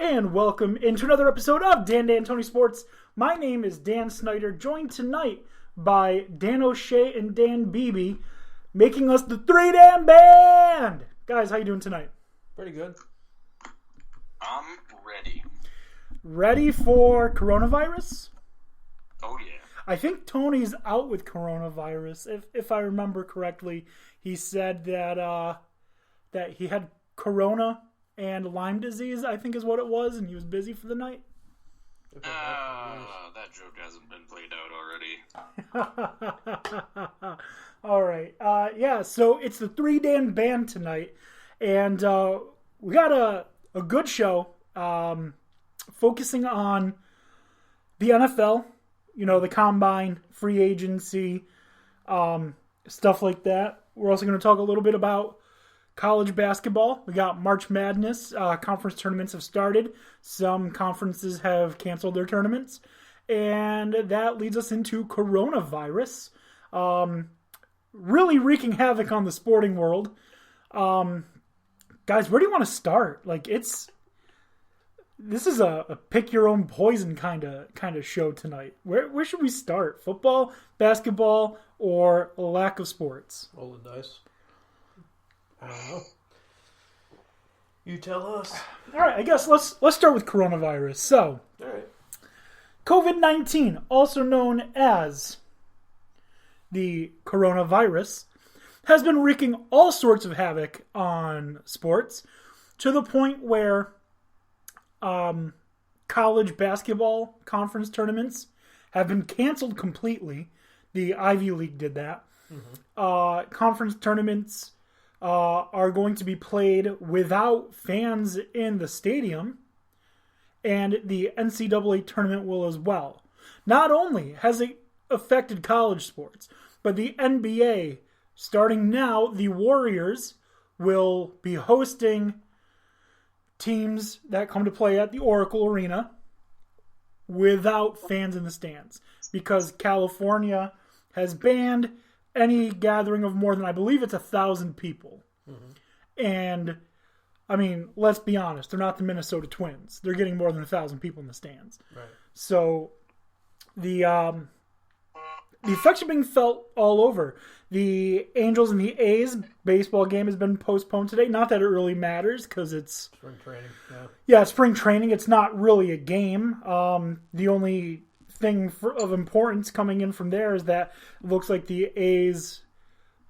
and welcome into another episode of Dan Tony Sports. My name is Dan Snyder, joined tonight by Dan O'Shea and Dan Beebe, making us the 3-Dan Band! Guys, how you doing tonight? Pretty good. I'm ready. Ready for coronavirus? Oh, yeah. I think Tony's out with coronavirus. If I remember correctly, he said that he had corona and Lyme disease, I think is what it was, and he was busy for the night. That joke hasn't been played out already. All right. So it's the 3-Dan Band tonight, and we got a good show focusing on the NFL, the combine, free agency, stuff like that. We're also going to talk a little bit about college basketball. We got March Madness. Conference tournaments have started. Some conferences have canceled their tournaments. And that leads us into coronavirus. Really wreaking havoc on the sporting world. Guys, where do you want to start? This is a pick your own poison kind of show tonight. Where should we start? Football, basketball, or lack of sports? Roll the dice. I don't know. You tell us. All right, I guess let's start with coronavirus. So, All right. COVID-19, also known as the coronavirus, has been wreaking all sorts of havoc on sports to the point where college basketball conference tournaments have been canceled completely. The Ivy League did that. Mm-hmm. Conference tournaments are going to be played without fans in the stadium, and the NCAA tournament will as well. Not only has it affected college sports, but the NBA, starting now, the Warriors will be hosting teams that come to play at the Oracle Arena without fans in the stands, because California has banned any gathering of more than, I believe it's 1,000 people. Mm-hmm. And, I mean, let's be honest, they're not the Minnesota Twins. They're getting more than 1,000 people in the stands. Right. So, the effects are being felt all over. The Angels and the A's baseball game has been postponed today. Not that it really matters, because it's spring training. Yeah, spring training. It's not really a game. The only thing of importance coming in from there is that it looks like the A's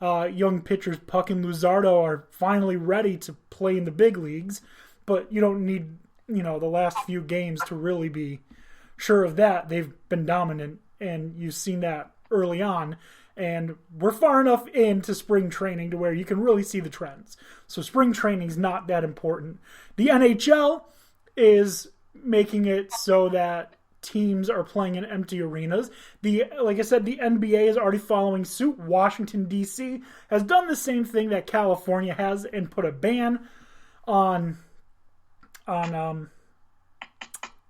young pitchers Puck and Luzardo are finally ready to play in the big leagues, but you don't need the last few games to really be sure of that. They've been dominant, and you've seen that early on, and we're far enough into spring training to where you can really see the trends. So spring training's not that important. The NHL is making it so that teams are playing in empty arenas. Like I said, the NBA is already following suit. Washington, D.C. has done the same thing that California has and put a ban on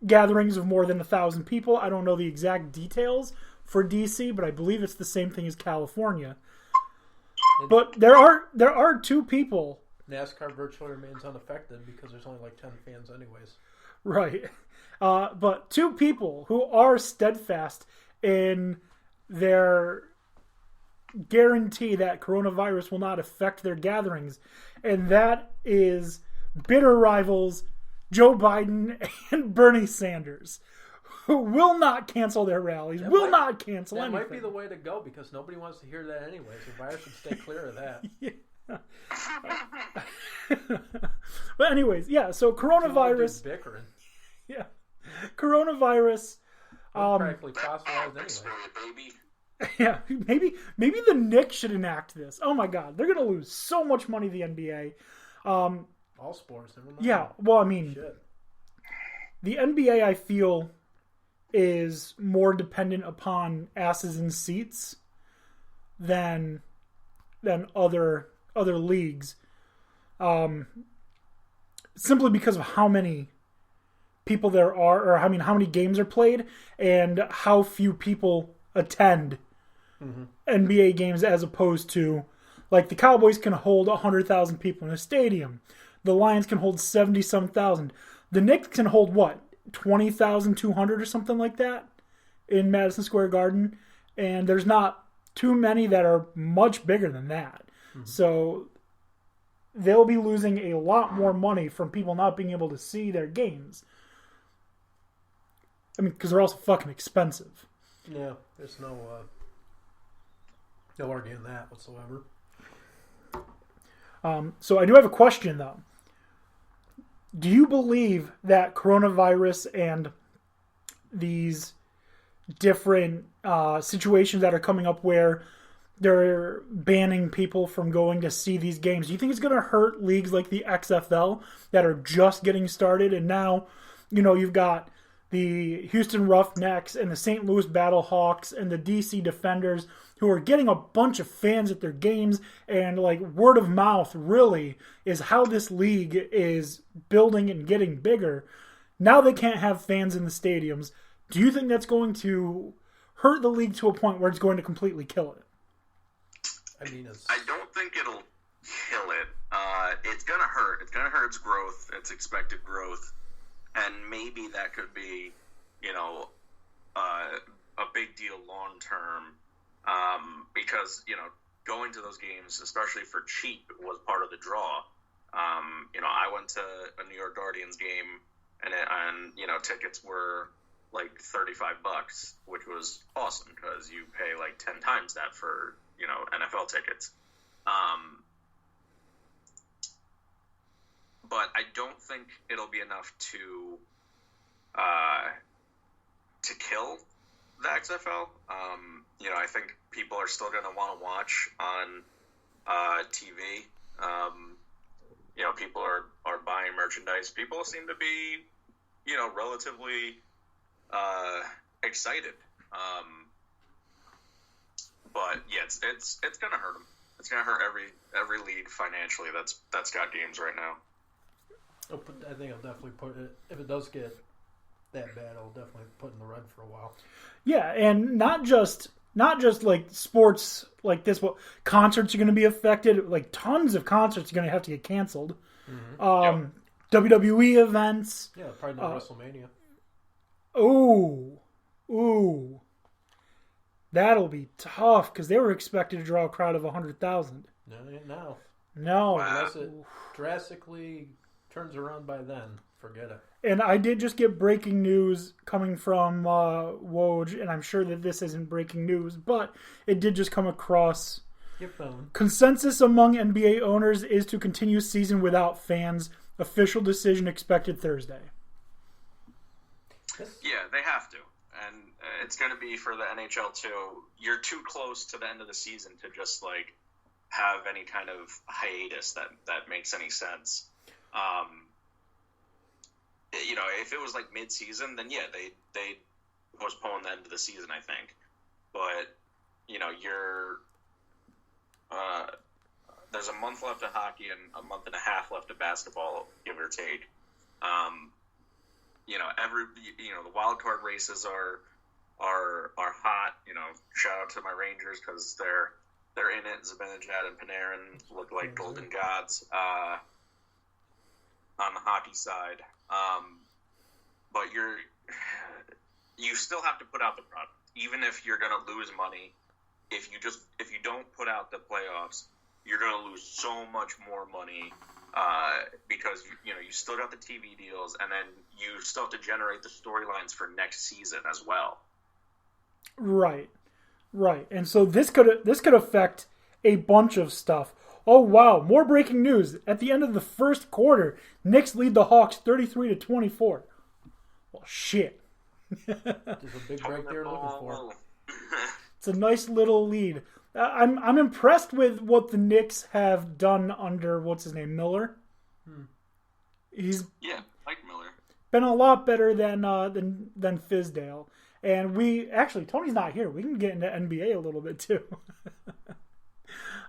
gatherings of more than 1,000 people. I don't know the exact details for D.C., but I believe it's the same thing as California. But there are two people. NASCAR virtually remains unaffected because there's only like 10 fans anyways. Right. But two people who are steadfast in their guarantee that coronavirus will not affect their gatherings, and that is bitter rivals Joe Biden and Bernie Sanders, who will not cancel their rallies, not cancel anything. That might be the way to go, because nobody wants to hear that anyways. The virus should stay clear of that. Yeah. But anyways, yeah, so coronavirus... bickering. Yeah. Coronavirus. Practically fossilized anyway. Yeah, maybe the Knicks should enact this. Oh my God, they're gonna lose so much money. The NBA. All sports. Never mind. Yeah, well, I mean, Shit. The NBA, I feel, is more dependent upon asses in seats than other leagues. Simply because of how many people there are, or how many games are played, and how few people attend NBA games, as opposed to, like, the Cowboys can hold 100,000 people in a stadium. The Lions can hold 70-some thousand. the Knicks can hold what, 20,200 or something like that in Madison Square Garden, and there's not too many that are much bigger than that. Mm-hmm. So they'll be losing a lot more money from people not being able to see their games. I mean, because they're also fucking expensive. Yeah, there's no arguing that whatsoever. So I do have a question, though. Do you believe that coronavirus and these different situations that are coming up where they're banning people from going to see these games, do you think it's going to hurt leagues like the XFL that are just getting started? And now, you've got the Houston Roughnecks and the St. Louis Battlehawks and the DC Defenders who are getting a bunch of fans at their games, and like word of mouth really is how this league is building and getting bigger. Now they can't have fans in the stadiums. Do you think that's going to hurt the league to a point where it's going to completely kill it? I don't think it'll kill it. It's going to hurt. It's going to hurt its growth, its expected growth. And maybe that could be, a big deal long term. Because, going to those games, especially for cheap, was part of the draw. I went to a New York Guardians game and tickets were like $35, which was awesome because you pay like 10 times that for, NFL tickets. But I don't think it'll be enough to kill the XFL. I think people are still going to want to watch on TV. People are buying merchandise. People seem to be, relatively excited. But yeah, it's going to hurt them. It's going to hurt every league financially that's got games right now. I think I'll definitely put it, if it does get that bad, I'll definitely put in the red for a while. Yeah, and not just like sports like this, but concerts are going to be affected. Like tons of concerts are going to have to get canceled. Mm-hmm. WWE events. Yeah, probably not WrestleMania. Ooh. That'll be tough because they were expected to draw a crowd of 100,000. No. Unless it drastically turns around by then, forget it. And I did just get breaking news coming from Woj, and I'm sure that this isn't breaking news, but it did just come across. Your phone. Consensus among NBA owners is to continue season without fans. Official decision expected Thursday. Yeah, they have to. And it's going to be for the NHL too. You're too close to the end of the season to just like have any kind of hiatus that makes any sense. If it was like mid-season, then yeah, they postpone the end of the season, I think. But there's a month left of hockey and a month and a half left of basketball, give or take. The wild card races are hot. Shout out to my Rangers because they're in it. Zibanejad and Panarin look like golden gods on the hockey side. But you still have to put out the product, even if you're going to lose money. If you don't put out the playoffs, you're going to lose so much more money because you still got the TV deals, and then you still have to generate the storylines for next season as well. Right. And so this could affect a bunch of stuff. Oh wow! More breaking news at the end of the first quarter. Knicks lead the Hawks 33-24. Well, shit. There's a big break there looking for. It's a nice little lead. I'm impressed with what the Knicks have done under what's his name, Miller. He's Mike Miller. Been a lot better than Fizdale. And Tony's not here. We can get into NBA a little bit too.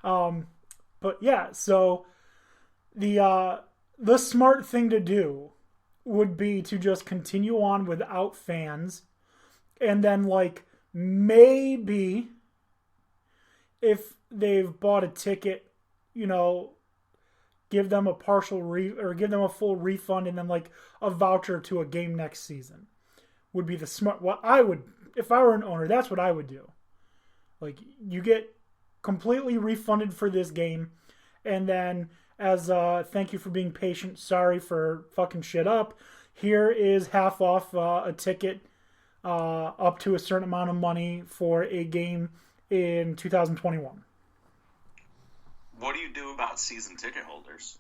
But yeah, so the smart thing to do would be to just continue on without fans, and then like maybe if they've bought a ticket, give give them a partial or give them a full refund and then like a voucher to a game next season. Would be the smart. What I would, if I were an owner, that's what I would do. Like, you get completely refunded for this game, and then as thank you for being patient, sorry for fucking shit up, here is half off a ticket up to a certain amount of money for a game in 2021. What do you do about season ticket holders?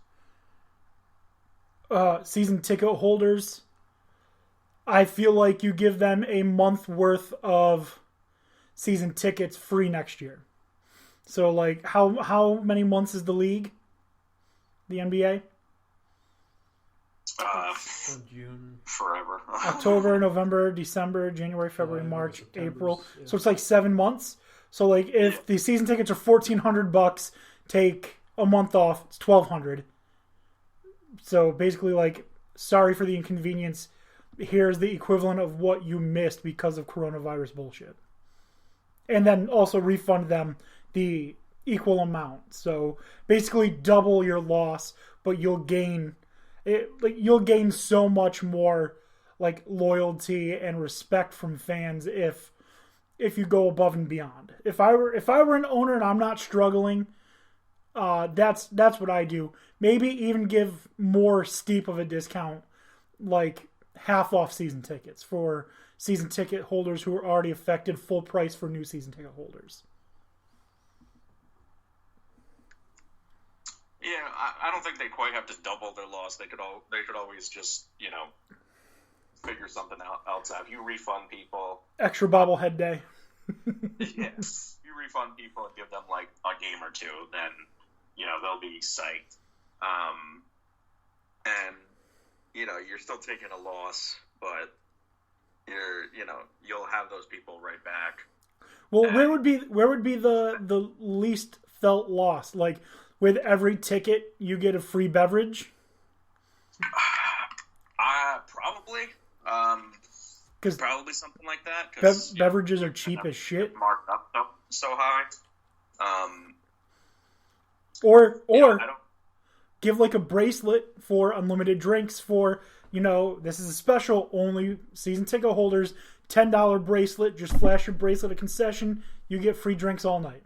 Season ticket holders, I feel like you give them a month worth of season tickets free next year. So, like, how many months is the league? The NBA? June. Forever. October, November, December, January, February, March, April. Yeah. So it's like 7 months. So, like, if the season tickets are $1,400, take a month off, it's $1,200. So basically, like, sorry for the inconvenience. Here's the equivalent of what you missed because of coronavirus bullshit. And then also refund them the equal amount. So basically double your loss, but you'll gain so much more like loyalty and respect from fans if you go above and beyond. If I were an owner and I'm not struggling, that's what I do. Maybe even give more steep of a discount, like half off season tickets for season ticket holders who are already affected, full price for new season ticket holders. Yeah, I don't think they quite have to double their loss. They could always just, figure something else out. If you refund people, extra bobblehead day. Yes, you refund people and give them like a game or two, then they'll be psyched. And you're still taking a loss, but you'll have those people right back. Well, where would be the least felt loss? Like, with every ticket, you get a free beverage? Probably. Probably something like that. Beverages are cheap as shit. Marked up so high. Or give like a bracelet for unlimited drinks for, this is a special, only season ticket holders, $10 bracelet, just flash your bracelet at concession, you get free drinks all night.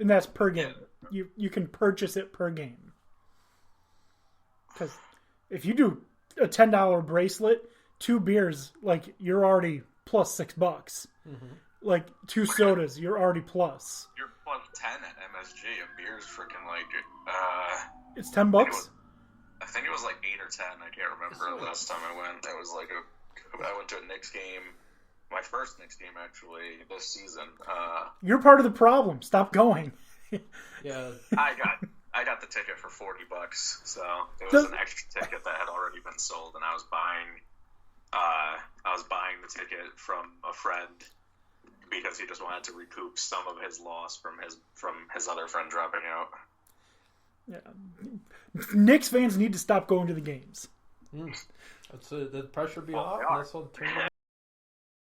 And that's per game. You can purchase it per game. Because if you do a $10 bracelet, 2 beers, like, you're already plus $6. Mm-hmm. Like, 2 sodas, you're already plus. You're plus 10 at MSG. A beer's freaking like it's $10. I think it was like 8 or 10. I can't remember the last time I went. It was like I went to a Knicks game. My first Knicks game, actually, this season. You're part of the problem. Stop going. Yeah, I got the ticket for $40, so it was an extra ticket that had already been sold, and I was buying the ticket from a friend because he just wanted to recoup some of his loss from his other friend dropping out. Yeah, Knicks fans need to stop going to the games. That's the pressure be off. Yeah. That's what.